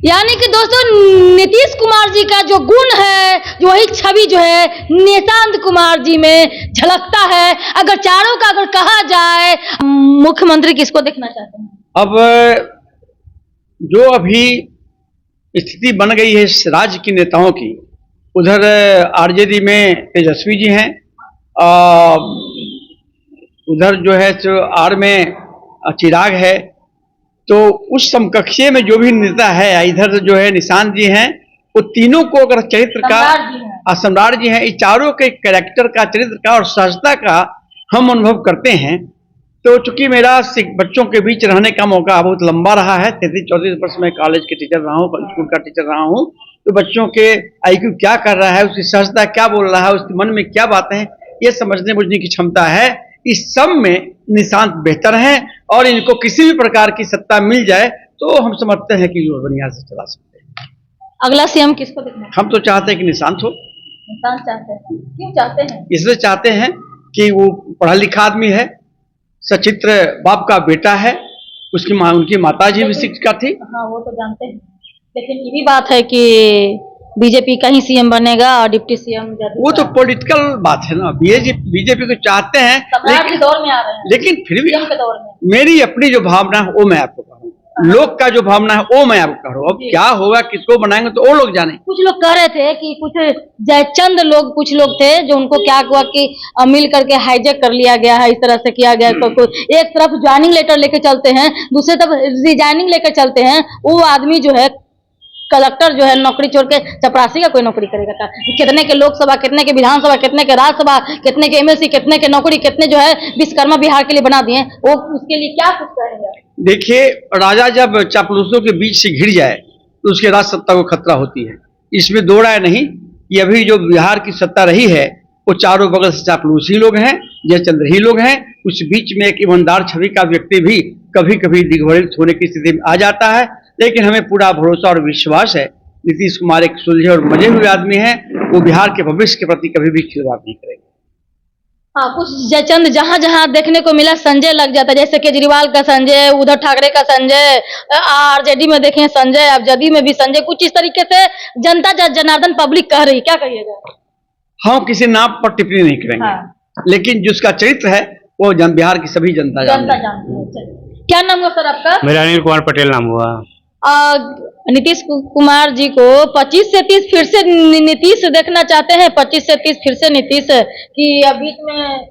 यानी कि दोस्तों नीतीश कुमार जी का जो गुण है, जो वही छवि जो है निशांत कुमार जी में झलकता है। अगर चारों का अगर कहा जाए, मुख्यमंत्री किसको देखना चाहते हैं? अब जो अभी स्थिति बन गई है राज्य के नेताओं की, उधर आरजेडी में तेजस्वी जी हैं, उधर जो है आर में चिराग है। तो उस समकक्षीय में जो भी नेता है, इधर जो है निशांत जी हैं, वो तीनों को अगर चरित्र का, सम्राट जी हैं, इस चारों के कैरेक्टर का, चरित्र का और सहजता का हम अनुभव करते हैं। तो चूंकि मेरा बच्चों के बीच रहने का मौका बहुत लंबा रहा है, 33-34 वर्ष में कॉलेज के टीचर रहा हूँ, स्कूल का टीचर रहा हूँ, तो बच्चों के आईक्यू क्या कर रहा है, उसकी सहजता क्या बोल रहा है, उसके मन में क्या बातें हैं, ये समझने बुझने की क्षमता है। इस सब में निशांत बेहतर हैं और इनको किसी भी प्रकार की सत्ता मिल जाए तो हम समझते हैं कि वो बढ़िया से चला सकते हैं। अगला सीएम किसको देखना? हम तो चाहते हैं कि निशांत हो। निशांत चाहते हैं? क्यों चाहते हैं? इसलिए चाहते हैं कि वो पढ़ा लिखा आदमी है, सचित्र बाप का बेटा है, उनकी माताजी भी शिक्षिका थी। हाँ, वो तो जानते हैं, लेकिन ये भी बात है कि बीजेपी का ही सीएम बनेगा और डिप्टी सीएम, वो तो पॉलिटिकल बात है ना। बीजेपी को चाहते हैं, लेकिन दौर में आ रहे हैं, लेकिन फिर भी मेरी अपनी जो भावना है वो मैं आपको कहूँ, लोग का जो भावना है वो मैं आपको कह रहा हूँ। अब क्या होगा, किसको बनाएंगे तो वो लोग जाने। कुछ लोग कह रहे थे कि चंद लोग, कुछ लोग थे जो उनको क्या हुआ कि मिल करके हाईजैक कर लिया गया है, इस तरह से किया गया। तो एक तरफ ज्वाइनिंग लेटर लेके चलते हैं, दूसरी तरफ रिजाइनिंग लेकर चलते हैं। वो आदमी जो है कलेक्टर जो है नौकरी छोड़ के चपरासी का कोई नौकरी करेगा क्या? कितने के लोकसभा, कितने के विधानसभा, कितने के राज्यसभा, कितने के एमएलसी, कितने के नौकरी, कितने जो है विश्वकर्मा बिहार के लिए बना दिए, वो उसके लिए क्या कुछ करेंगे? देखिए, राजा जब चापलूसों के बीच से घिर जाए तो उसके राज सत्ता को खतरा होती है। इसमें दो राय नहीं कि अभी जो बिहार की सत्ता रही है वो चारों बगल से चापलूस ही लोग हैं, जयचंद्र ही लोग हैं। उस बीच में एक ईमानदार छवि का व्यक्ति भी कभी कभी दिग्भ्रमित होने की स्थिति में आ जाता है। लेकिन हमें पूरा भरोसा और विश्वास है नीतीश कुमार एक सुलझे और मजे हुए आदमी हैं, वो बिहार के भविष्य के प्रति कभी भी खिलवाड़ नहीं करेंगे। हाँ, कुछ जयचंद जहाँ जहाँ देखने को मिला संजय लग जाता है, जैसे केजरीवाल का संजय, उद्धव ठाकरे का संजय, आरजेडी में देखें संजय, अब जदयू में भी संजय। कुछ इस तरीके से जनता जनार्दन पब्लिक कह रही, क्या कहिएगा? हम किसी नाम पर टिप्पणी नहीं करेंगे। हाँ। लेकिन जिसका चरित्र है वो बिहार की सभी जनता जानती है। क्या नाम हुआ सर आपका? मेरा अनिल कुमार पटेल नाम हुआ। नीतीश कुमार जी को 25 से 30 फिर से नीतीश देखना चाहते हैं, 25 से 30 फिर से नीतीश की बीच में।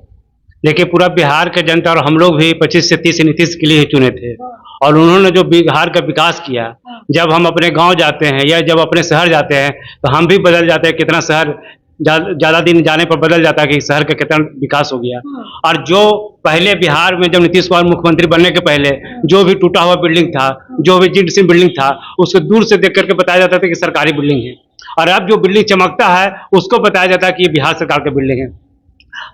देखिए, पूरा बिहार के जनता और हम लोग भी 25 से 30 नीतीश के लिए ही चुने थे। और उन्होंने जो बिहार का विकास किया, जब हम अपने गांव जाते हैं या जब अपने शहर जाते हैं तो हम भी बदल जाते हैं। कितना शहर ज्यादा दिन जाने पर बदल जाता है कि शहर का कितना विकास हो गया। और जो पहले बिहार में जब नीतीश कुमार मुख्यमंत्री बनने के पहले जो भी टूटा हुआ बिल्डिंग था, जो भी जीर्ण बिल्डिंग था, उसको दूर से देख करके बताया जाता था कि सरकारी बिल्डिंग है। और अब जो बिल्डिंग चमकता है उसको बताया जाता है कि ये बिहार सरकार की बिल्डिंग है।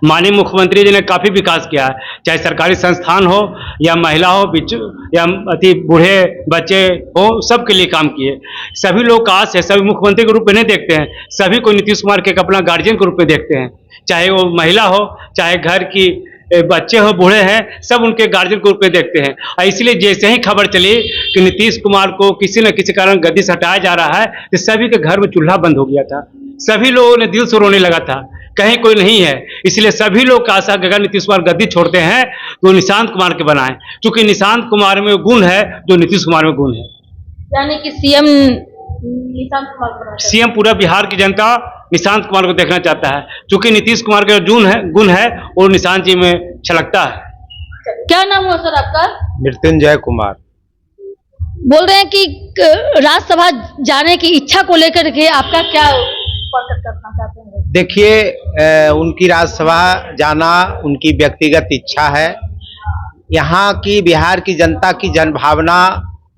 माननीय मुख्यमंत्री जी ने काफी विकास किया है, चाहे सरकारी संस्थान हो या महिला हो, या अति बूढ़े बच्चे हो, सबके लिए काम किए। सभी लोग का आस है, सभी मुख्यमंत्री के रूप में नहीं देखते हैं, सभी को नीतीश कुमार के अपना गार्जियन के रूप में देखते हैं। चाहे वो महिला हो, चाहे घर की बच्चे हो, बूढ़े हैं, सब उनके गार्जियन के रूप में देखते हैं। और इसलिए जैसे ही खबर चली कि नीतीश कुमार को किसी न किसी कारण गद्दी से हटाया जा रहा है तो सभी के घर में चूल्हा बंद हो गया था। सभी लोगों ने दिल से रोने लगा था, कहीं कोई नहीं है। इसलिए सभी लोग का आशा अगर नीतीश कुमार गद्दी छोड़ते हैं तो निशांत कुमार के बनाएं, क्योंकि निशांत कुमार में गुण है जो नीतीश कुमार में गुण है। यानी कि सीएम निशांत कुमार, सीएम पूरा बिहार की जनता निशांत कुमार को देखना चाहता है, क्योंकि नीतीश कुमार का गुण है और निशांत जी में छलकता है। क्या नाम हुआ सर आपका? मृत्युंजय कुमार। बोल रहे हैं कि राज्यसभा जाने की इच्छा को लेकर के आपका क्या करना चाहते हैं? देखिए, उनकी राज्यसभा जाना उनकी व्यक्तिगत इच्छा है। यहाँ की बिहार की जनता की जनभावना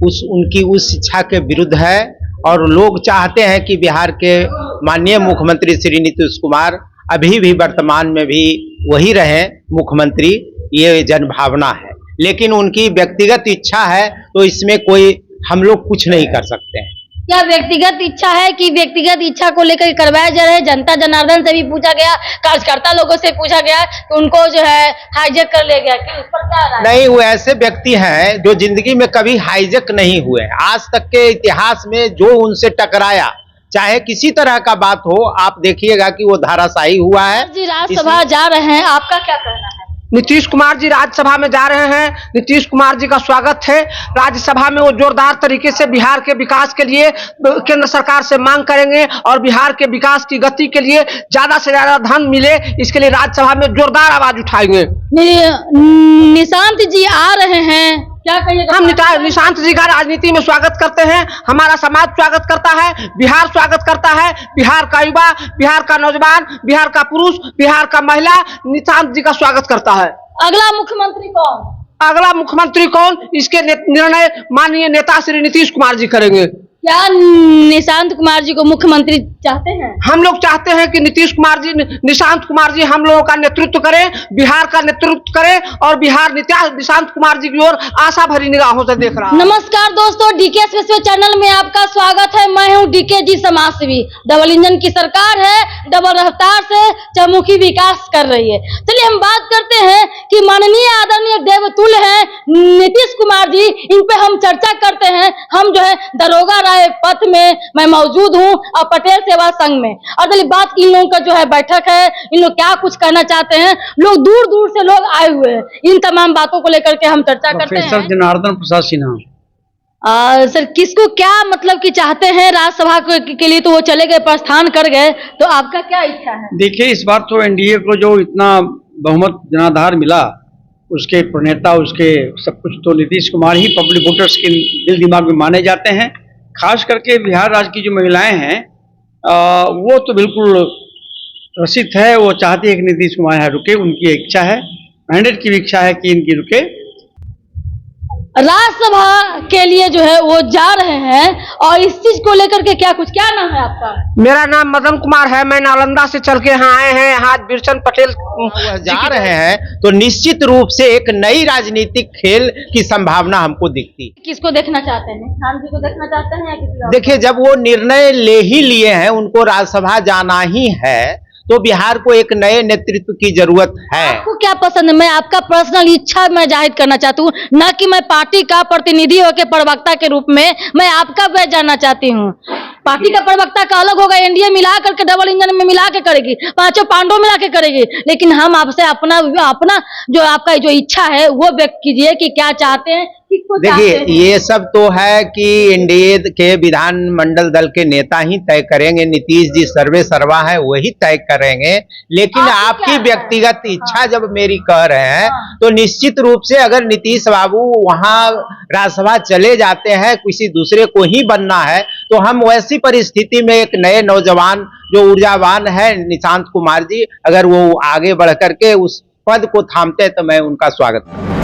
उनकी उस इच्छा के विरुद्ध है और लोग चाहते हैं कि बिहार के माननीय मुख्यमंत्री श्री नीतीश कुमार अभी भी वर्तमान में भी वही रहे मुख्यमंत्री, ये जनभावना है। लेकिन उनकी व्यक्तिगत इच्छा है तो इसमें कोई हम लोग कुछ नहीं कर सकते हैं। क्या व्यक्तिगत इच्छा है कि व्यक्तिगत इच्छा को लेकर करवाया जा रहा है? जनता जनार्दन से भी पूछा गया, कार्यकर्ता लोगों से पूछा गया तो उनको जो है हाईजैक कर लिया गया कि उस पर क्या राय है? नहीं, वो ऐसे व्यक्ति हैं जो जिंदगी में कभी हाईजैक नहीं हुए। आज तक के इतिहास में जो उनसे टकराया, चाहे किसी तरह का बात हो, आप देखिएगा कि वो धाराशाही हुआ है। जी राज्यसभा जा रहे हैं, आपका क्या कहना है? नीतीश कुमार जी राज्यसभा में जा रहे हैं। नीतीश कुमार जी का स्वागत है। राज्यसभा में वो जोरदार तरीके से बिहार के विकास के लिए केंद्र सरकार से मांग करेंगे और बिहार के विकास की गति के लिए ज्यादा से ज्यादा धन मिले, इसके लिए राज्यसभा में जोरदार आवाज उठाएंगे। निशांत जी आ रहे हैं, क्या कहिएगा? हम निशांत जी का राजनीति में स्वागत करते हैं। हमारा समाज स्वागत करता है, बिहार स्वागत करता है। बिहार का युवा, बिहार का नौजवान, बिहार का पुरुष, बिहार का महिला निशांत जी का स्वागत करता है। अगला मुख्यमंत्री कौन? अगला मुख्यमंत्री कौन, इसके निर्णय माननीय नेता श्री नीतीश कुमार जी करेंगे। क्या निशांत कुमार जी को मुख्यमंत्री चाहते हैं? हम लोग चाहते हैं कि नीतीश कुमार जी, निशांत कुमार जी हम लोगों का नेतृत्व करें, बिहार का नेतृत्व करें और बिहार निशांत कुमार जी की ओर आशा भरी निगाहों से देख रहा है। नमस्कार दोस्तों, डीके स्पेशल चैनल में आपका स्वागत है। मैं हूं डीके जी समाजसेवी। डबल इंजन की सरकार है, डबल रफ्तार से चहुमुखी विकास कर रही है। चलिए हम बात करते हैं कि माननीय आदरणीय देवतुल्य हैं नीतीश कुमार जी, इन पे हम चर्चा करते हैं। हम जो है दरोगा राय पथ में मैं मौजूद हूं और पटेल सेवा संघ में, और चलिए बात इन लोगों का जो है बैठक है, इन लोग क्या कुछ कहना चाहते हैं। लोग दूर दूर से लोग आए हुए हैं, इन तमाम बातों को लेकर के हम चर्चा करते हैं। प्रोफेसर जनार्दन प्रसाद सिन्हा। सर किसको क्या मतलब कि चाहते हैं राज्यसभा के लिए? तो वो चले गए, प्रस्थान कर गए, तो आपका क्या इच्छा है? देखिए, इस बार तो एनडीए को जो इतना बहुमत जनाधार मिला, उसके प्रणेता, उसके सब कुछ तो नीतीश कुमार ही पब्लिक वोटर्स के दिल दिमाग में माने जाते हैं। खास करके बिहार राज्य की जो महिलाएं हैं वो तो बिल्कुल रसित है, वो चाहती है कि नीतीश कुमार यहाँ रुके, उनकी इच्छा है, मैंडेट की भी इच्छा है कि इनकी रुके। राज्यसभा के लिए जो है वो जा रहे हैं, और इस चीज को लेकर के क्या नाम है आपका? मेरा नाम मदन कुमार है। मैं नालंदा से चल के यहाँ आए हैं। आज बिरचंद पटेल जा रहे हैं तो निश्चित रूप से एक नई राजनीतिक खेल की संभावना हमको दिखती। किसको देखना चाहते हैं? खान जी को देखना चाहते हैं या किसी और? देखिए, जब वो निर्णय ले ही लिए हैं, उनको राज्यसभा जाना ही है, तो बिहार को एक नए नेतृत्व की जरूरत है। आपको क्या पसंद है? मैं आपका पर्सनल इच्छा मैं जाहिर करना चाहती हूँ, न कि मैं पार्टी का प्रतिनिधि होकर प्रवक्ता के रूप में मैं आपका वह जानना चाहती हूँ। पार्टी का प्रवक्ता का अलग होगा, एनडीए मिला करके डबल इंजन में मिला के करेगी, पांचों पांडव मिला के करेगी, लेकिन हम आपसे अपना जो आपका जो इच्छा है वो व्यक्त कीजिए कि क्या चाहते हैं, किसको चाहते देखिए, हैं? ये सब तो है कि एनडीए के विधानमंडल दल के नेता ही तय करेंगे। नीतीश जी सर्वे सर्वा है, वही तय करेंगे। लेकिन आपकी व्यक्तिगत इच्छा जब मेरी कह रहे हैं, तो निश्चित रूप से अगर नीतीश बाबू वहां राज्यसभा चले जाते हैं, किसी दूसरे को ही बनना है, तो हम वैसी परिस्थिति में एक नए नौजवान जो ऊर्जावान है निशांत कुमार जी, अगर वो आगे बढ़ करके उस पद को थामते तो मैं उनका स्वागत करूंगा।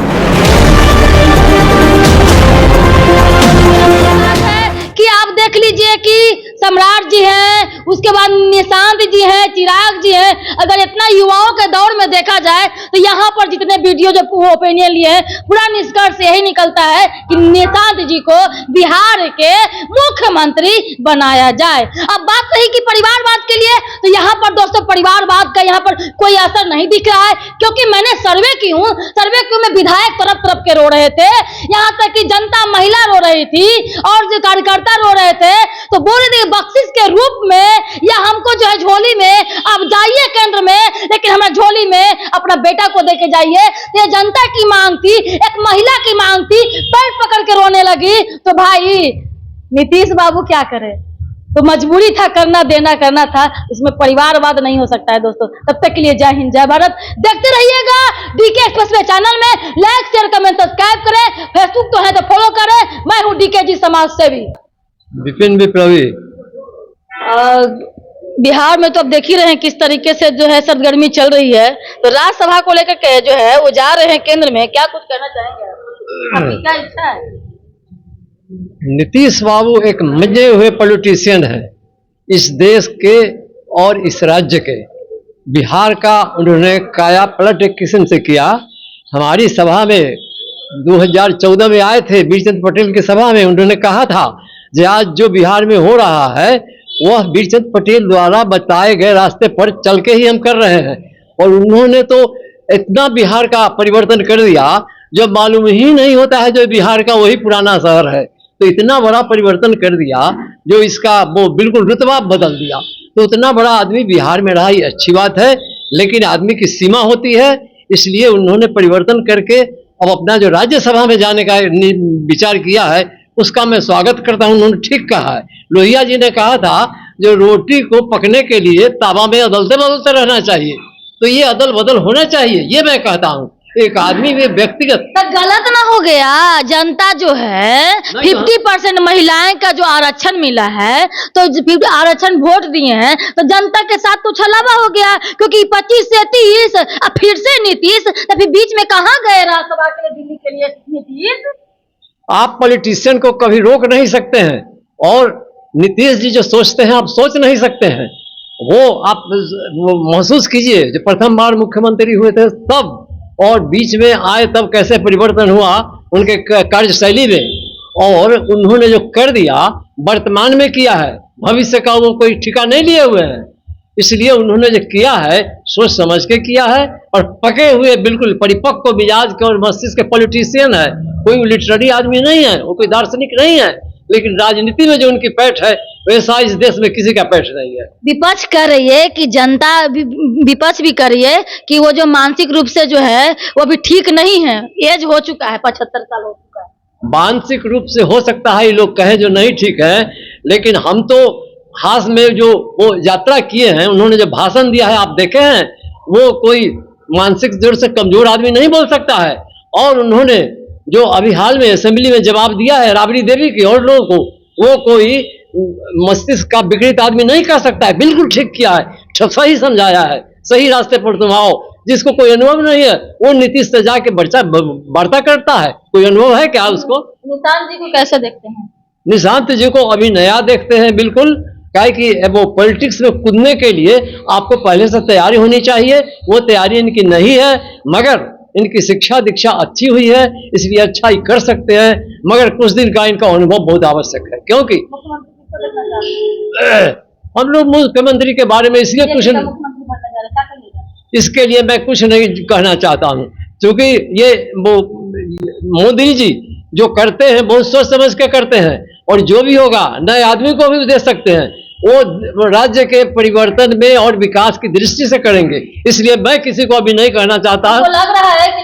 कि आप देख लीजिए कि सम्राट जी हैं, उसके बाद निशांत जी हैं, चिराग जी हैं। अगर इतना युवाओं के दौर में देखा जाए तो यहाँ पर जितने वीडियो जो ओपिनियन लिए हैं, पूरा निष्कर्ष यही निकलता है कि निशांत जी को बिहार के मुख्यमंत्री बनाया जाए। अब बात रही कि परिवारवाद के लिए, तो यहाँ पर दोस्तों परिवारवाद का यहाँ पर कोई असर नहीं दिख रहा है, क्योंकि मैंने सर्वे की हूँ। सर्वे क्यों में विधायक तरफ तरफ के रो रहे थे, यहाँ तक कि जनता महिला रो रही थी और जो कार्यकर्ता रो रहे थे, तो बोल रहे थे बख्शिश के रूप में या हमको जो है झोली में आप जाइए केंद्र में, लेकिन हमारा झोली में अपना बेटा को देके जाइए। ये जनता की मांग थी, एक महिला की मांग थी, पैर पकड़ के रोने लगी। तो भाई नीतीश बाबू क्या करे, तो मजबूरी था, करना देना करना था, इसमें परिवारवाद नहीं हो सकता है दोस्तों। तब तक के लिए जय हिंद जय भारत। देखते रहिएगा डीके एक्सप्रेस चैनल में, लाइक शेयर कमेंट सब्सक्राइब करें, फेसबुक तो है तो फॉलो करें। मैं हूँ डीके जी समाज सेवी। विपिन विप्लवी। बिहार में तो अब देख ही रहे हैं किस तरीके से जो है सरगर्मी चल रही है, तो राज्यसभा को लेकर के जो है वो जा रहे हैं केंद्र में, क्या कुछ कहना चाहेंगे? आपकी क्या इच्छा है? नीतीश बाबू एक मजे हुए पॉलिटिशियन है इस देश के और इस राज्य के। बिहार का उन्होंने काया पलट एक किस्म से किया। हमारी सभा में 2014 में आए थे, बिरचंद पटेल की सभा में उन्होंने कहा था आज जो बिहार में हो रहा है वह वीरचंद पटेल द्वारा बताए गए रास्ते पर चल के ही हम कर रहे हैं। और उन्होंने तो इतना बिहार का परिवर्तन कर दिया जो मालूम ही नहीं होता है जो बिहार का वही पुराना शहर है। तो इतना बड़ा परिवर्तन कर दिया जो इसका वो बिल्कुल रुतबा बदल दिया। तो उतना बड़ा आदमी बिहार में रहा, ये अच्छी बात है, लेकिन आदमी की सीमा होती है। इसलिए उन्होंने परिवर्तन करके अब अपना जो राज्यसभा में जाने का विचार किया है उसका मैं स्वागत करता हूं। उन्होंने ठीक कहा है। लोहिया जी ने कहा था जो रोटी को पकने के लिए तावा में अदलते बदलते रहना चाहिए, तो ये अदल बदल होना चाहिए, ये मैं कहता हूं। एक आदमी में व्यक्तिगत तो गलत ना हो गया? जनता जो है 50% महिलाएं का जो आरक्षण मिला है तो आरक्षण वोट दिए हैं तो जनता के साथ तो छलावा हो गया, क्योंकि 25 से 30 अब फिर से नीतीश, तो फिर बीच में कहाँ गए राज्यसभा के लिए, दिल्ली के लिए नीतीश? आप पॉलिटिशियन को कभी रोक नहीं सकते हैं, और नीतीश जी जो सोचते हैं आप सोच नहीं सकते हैं। वो आप महसूस कीजिए जो प्रथम बार मुख्यमंत्री हुए थे तब, और बीच में आए तब कैसे परिवर्तन हुआ उनके कार्यशैली में, और उन्होंने जो कर दिया वर्तमान में किया है, भविष्य का वो कोई ठिका नहीं लिए हुए हैं। इसलिए उन्होंने जो किया है सोच समझ के किया है, और पके हुए बिल्कुल परिपक्व मिजाज के और मस्तिष्क के पॉलिटिशियन है, कोई लिटरेरी आदमी नहीं है, वो कोई दार्शनिक नहीं है, लेकिन राजनीति में जो उनकी पैठ है वैसा इस देश में किसी का पैठ नहीं है। विपक्ष कर रही है कि जनता विपक्ष भी कर रही है कि वो जो मानसिक रूप से जो है वो अभी ठीक नहीं है, एज हो चुका है, 75 साल हो चुका है। मानसिक रूप से हो सकता है ये लोग कहें जो नहीं ठीक है, लेकिन हम तो हास में जो वो यात्रा किए हैं, उन्होंने जो भाषण दिया है आप देखे हैं, वो कोई मानसिक जोर से कमजोर आदमी नहीं बोल सकता है। और उन्होंने जो अभी हाल में असेंबली में जवाब दिया है राबड़ी देवी की और लोगों को, वो कोई मस्तिष्क का विकृत आदमी नहीं कह सकता है, बिल्कुल ठीक किया है, सही समझाया है, सही रास्ते पर तुम आओ। जिसको कोई अनुभव नहीं है वो नीतीश से जाके वार्ता करता है, कोई अनुभव है क्या उसको? निशांत जी को कैसे देखते हैं? निशांत जी को अभी नया देखते हैं बिल्कुल, क्या कि वो पॉलिटिक्स में कूदने के लिए आपको पहले से तैयारी होनी चाहिए, वो तैयारी इनकी नहीं है। मगर इनकी शिक्षा दीक्षा अच्छी हुई है इसलिए अच्छा ही कर सकते हैं, मगर कुछ दिन का इनका अनुभव बहुत आवश्यक है। क्योंकि हम लोग मुख्यमंत्री के बारे में इसलिए कुछ इसके लिए मैं कुछ नहीं कहना चाहता हूं, क्योंकि ये मोदी जी जो करते हैं बहुत सोच समझ के करते हैं, और जो भी होगा नए आदमी को भी दे सकते हैं, वो राज्य के परिवर्तन में और विकास की दृष्टि से करेंगे। इसलिए मैं किसी को अभी नहीं कहना चाहता। लग रहा है कि